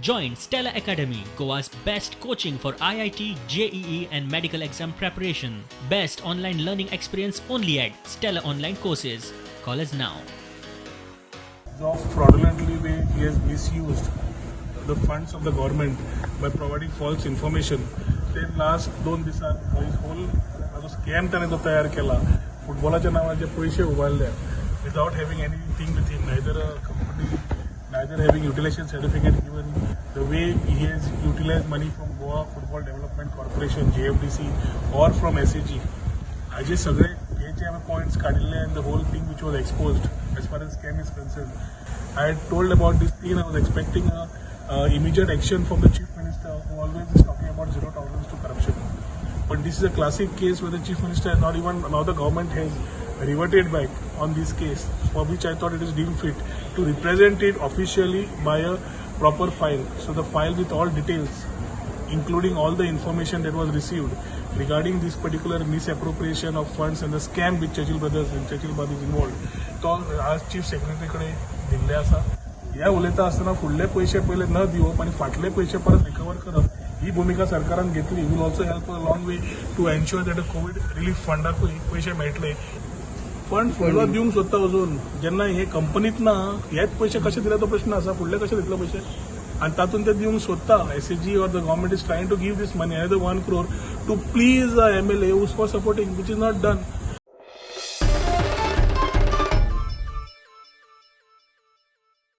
Join Stella Academy, Goa's best coaching for IIT, JEE and medical exam preparation. Best online learning experience only at Stella Online Courses. Call us now. Of fraudulently way he has misused the funds of the government by providing false information. Then last 2 दिवसात his whole scam त्याने तो तयार केला. फुटबॉलाच्या नावाचे पैसे उभारले without having anything with him, neither a company, neither having utilization certificate given. The way he has utilized money from Goa Football Development Corporation (JFDC) or from SAG. आज सगळे याचे आम्ही पॉइंट्स काढले and the whole thing which was exposed as far as scam is concerned. I had told about this thing. I was expecting immediate action from the Chief Minister, who always is talking about zero tolerance to corruption. But this is a classic case where the Chief Minister has not even, now the government has reverted back on this case, for which I thought it is deemed fit to represent it officially by a proper file. So the file with all details, including all the information that was received regarding this particular misappropriation of funds and the scam with Churchill Brothers and Churchill Brothers involved. तो आज chief सेक्रेटरीकडे दिल्ले आसा. ह्या उलयता आसतना फुडले पैसे पयले न दिवप आनी फाटले पैसे परत रिकवर करप ही भूमिका सरकारान घेतली. Will also help a long way to ensure that covid relief फंडाकूय पैसे मेळटले. फंड फुडलो दिवंक सोदता अजून जेन्ना हे कंपनीत ना हेच पैसे कशे दिले तो प्रश्न आसा. फुडले कशे दितले पैसे आणि तातून ते दिवंक सोदता. SAG or the government is trying to give this money, another 1 crore, to please a MLA who's for supporting, which is not done.